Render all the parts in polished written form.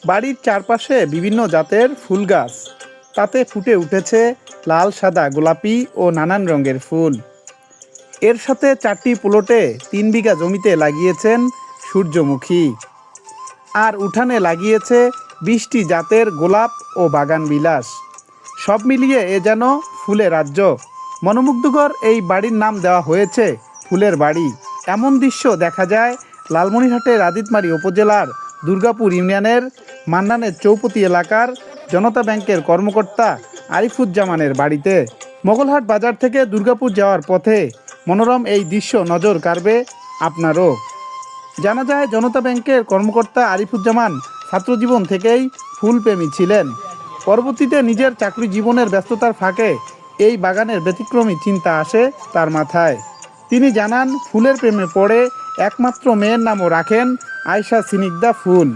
বাড়ির চারপাশে বিভিন্ন জাতের ফুল গাছ, তাতে ফুটে উঠেছে লাল, সাদা, গোলাপি ও নানান রঙের ফুল। এর সাথে 4টি প্লটে 3 বিঘা জমিতে লাগিয়েছেন সূর্যমুখী, আর উঠানে লাগিয়েছে 20টি জাতের গোলাপ ও বাগান বিলাস। সব মিলিয়ে এ যেন ফুলের রাজ্য। মনোমুগ্ধকর এই বাড়ির নাম দেওয়া হয়েছে ফুলের বাড়ি। এমন দৃশ্য দেখা যায় লালমনিরহাটের আদিতমারী উপজেলার দুর্গাপুর ইউনিয়নের মান্নানের চৌপতি এলাকার জনতা ব্যাংকের কর্মকর্তা আরিফুজ্জামানের বাড়িতে। মোগলহাট বাজার থেকে দুর্গাপুর যাওয়ার পথে মনোরম এই দৃশ্য নজর কাড়বে আপনারও। জানা যায় জনতা ব্যাংকের কর্মকর্তা আরিফুজ্জামান ছাত্রজীবন থেকেই ফুলপ্রেমী ছিলেন। পরবর্তীতে নিজের চাকরি জীবনের ব্যস্ততার ফাঁকে এই বাগানের ব্যতিক্রমী চিন্তা আসে তার মাথায়। তিনি জানান, ফুলের প্রেমে পড়ে একমাত্র মেয়ের নামও রাখেন আয়শা সিনিগ্ধা ফুল।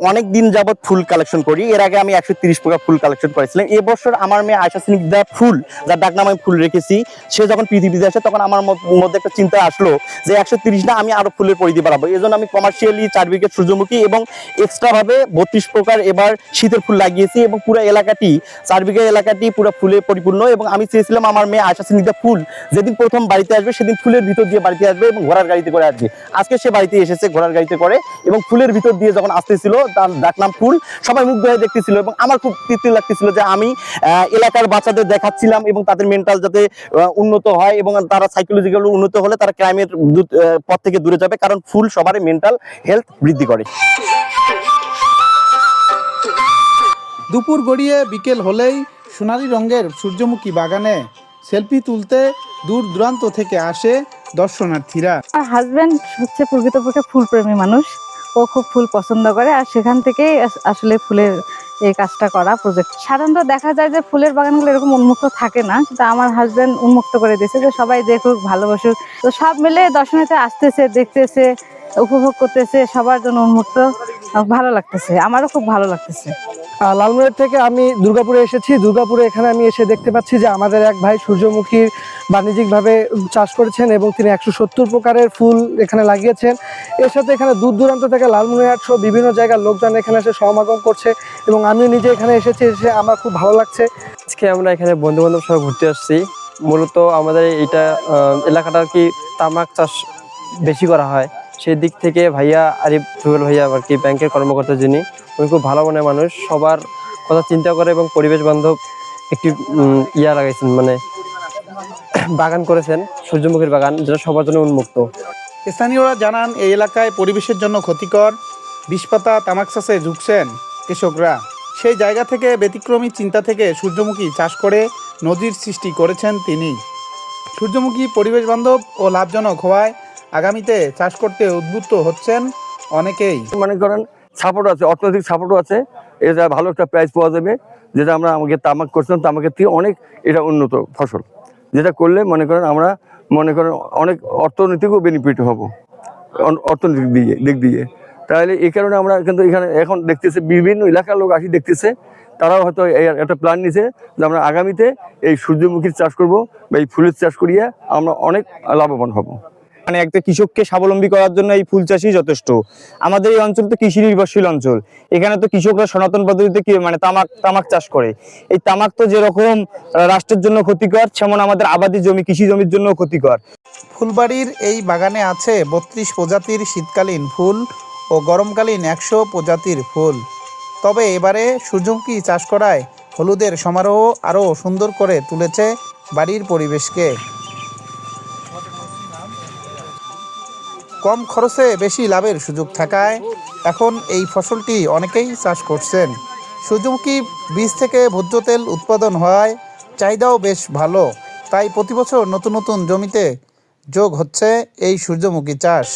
অনেক দিন যাবত ফুল কালেকশন করি। এর আগে আমি 130 প্রকার ফুল কালেকশন করেছিলাম। এবছর আমার মেয়ে আয়শা সিনিগ্ধা ফুল, যার ডাক নাম আমি ফুল রেখেছি, সে যখন পৃথিবীতে আসে তখন আমার মধ্যে একটা চিন্তা আসলো যে 130 না, আমি আরো ফুলের পরিধি বাড়াবো। এই জন্য আমি কমার্শিয়ালি 4 উইকেট সূর্যমুখী এবং এক্সট্রা ভাবে 32 প্রকার এবার শীতের ফুল লাগিয়েছি এবং পুরো এলাকাটি 4 বিঘা এলাকাটি পুরো ফুলে পরিপূর্ণ। এবং আমি চেয়েছিলাম আমার মেয়ে আয়শা সিনিগ্ধা ফুল যেদিন প্রথম বাড়িতে আসবে সেদিন ফুলের ভিতর দিয়ে বাড়িতে আসবে এবং ঘোড়ার গাড়িতে করে আসবে। আজকে সে বাড়িতে এসেছে ঘোড়ার গাড়িতে করে এবং ফুলের ভিতর দিয়ে যখন আসতেছিল, তার ডাক নাম ফুল, সবাই মুগ্ধ হয়ে দেখতেছিল এবং আমার খুব তৃপ্তি লাগতেছিল যে আমি এলাকার বাচ্চাদের দেখাচ্ছিলাম এবং তাদের মেন্টাল যাতে উন্নত হয় এবং তারা সাইকোলজিক্যালি উন্নত হলে তারা ক্রাইমের পথ থেকে দূরে যাবে, কারণ ফুল সবারই মেন্টাল হেলথ বৃদ্ধি করে। দুপুর গড়িয়ে বিকেল হলেই সোনালী রঙের সূর্যমুখী বাগানে সেলফি তুলতে দূর দূরান্ত থেকে আসে দর্শনার্থীরা। আমার হাজব্যান্ড হচ্ছে প্রকৃতপক্ষে ফুলপ্রেমী মানুষ, ও খুব ফুল পছন্দ করে, আর সেখান থেকেই আসলে ফুলের এই কাজটা করা প্রজেক্ট। সাধারণত দেখা যায় যে ফুলের বাগানগুলো এরকম উন্মুক্ত থাকে না, কিন্তু আমার হাজব্যান্ড উন্মুক্ত করে দিয়েছে যে সবাই দেখুক, ভালোবাসুক। তো সব মিলে দর্শনার্থী আসতেছে, দেখতেছে, উপভোগ করতেছে, সবার জন্য উন্মুক্ত, ভালো লাগতেছে, আমারও খুব ভালো লাগতেছে। লালমনিরহাট থেকে আমি দুর্গাপুরে এসেছি। দুর্গাপুরে এখানে আমি এসে দেখতে পাচ্ছি যে আমাদের এক ভাই সূর্যমুখীর বাণিজ্যিকভাবে চাষ করেছেন এবং তিনি 170 প্রকারের ফুল এখানে লাগিয়েছেন। এর সাথে এখানে দূর দূরান্ত থেকে লালমনিরহাট সহ বিভিন্ন জায়গার লোকজন এখানে এসে সমাগম করছে এবং আমিও নিজে এখানে এসেছি, এসে আমার খুব ভালো লাগছে। আজকে আমরা এখানে বন্ধু বান্ধব সহ ঘুরতে আসছি। মূলত আমাদের এইটা এলাকাটা আর কি তামাক চাষ বেশি করা হয়, সেই দিক থেকে ভাইয়া আরিফ জুয়েল ভাইয়া আর কি ব্যাংকের কর্মকর্তা, যিনি উনি খুব ভালো মনের মানুষ, সবার কথা চিন্তা করে এবং পরিবেশ বান্ধব একটি লাগাইছেন, মানে বাগান করেছেন, সূর্যমুখীর বাগান, যেটা সবার জন্য উন্মুক্ত। স্থানীয়রা জানান, এই এলাকায় পরিবেশের জন্য ক্ষতিকর বিষপাতা তামাক চাষে ঝুঁকছেন কৃষকরা। সেই জায়গা থেকে ব্যতিক্রমী চিন্তা থেকে সূর্যমুখী চাষ করে নজির সৃষ্টি করেছেন তিনি। সূর্যমুখী পরিবেশ বান্ধব ও লাভজনক হওয়ায় আগামীতে চাষ করতে উদ্বুদ্ধ হচ্ছেন অনেকেই। মনে করেন সাপোর্ট আছে, অর্থনৈতিক সাপোর্টও আছে, এটা ভালো একটা প্রাইস পাওয়া যাবে, যেটা আমরা আমাকে তামাক করছিলাম, তামাকের থেকে অনেক এটা উন্নত ফসল, যেটা করলে মনে করেন আমরা অনেক অর্থনৈতিকও বেনিফিট হব অর্থনৈতিক দিক দিয়ে। তাহলে এই কারণে আমরা কিন্তু এখানে এখন দেখতেছি বিভিন্ন এলাকার লোক আসি দেখতেছে, তারাও হয়তো একটা প্ল্যান নিছে যে আমরা আগামীতে এই সূর্যমুখীর চাষ করব বা এই ফুলের চাষ করিয়া আমরা অনেক লাভবান হব। মানে একটা কৃষককে স্বাবলম্বী করার জন্য এই ফুল চাষই যথেষ্ট। আমাদের এই অঞ্চল তো কৃষি নির্ভরশীল অঞ্চল, এখানে তো কৃষকরা সনাতন পদ্ধতিতে মানে তামাক চাষ করে। এই তামাক তো যেরকম রাষ্ট্রের জন্য ক্ষতিকর, সেমন আমাদের আবাদি জমি, কৃষি জমির জন্য ক্ষতিকর। ফুলবাড়ির এই বাগানে আছে 32 প্রজাতির শীতকালীন ফুল ও গরমকালীন 100 প্রজাতির ফুল। তবে এবারে সূর্যমুখী চাষ করায় হলুদের সমারোহ আরও সুন্দর করে তুলেছে বাড়ির পরিবেশকে। কম খরচে বেশি লাভের সুযোগ থাকায় এখন এই ফসলটি অনেকেই চাষ করছেন। সূর্যমুখী বীজ থেকে ভোজ্য তেল উৎপাদন হওয়ায় চাহিদাও বেশ ভালো, তাই প্রতি বছর নতুন নতুন জমিতে যোগ হচ্ছে এই সূর্যমুখী চাষ।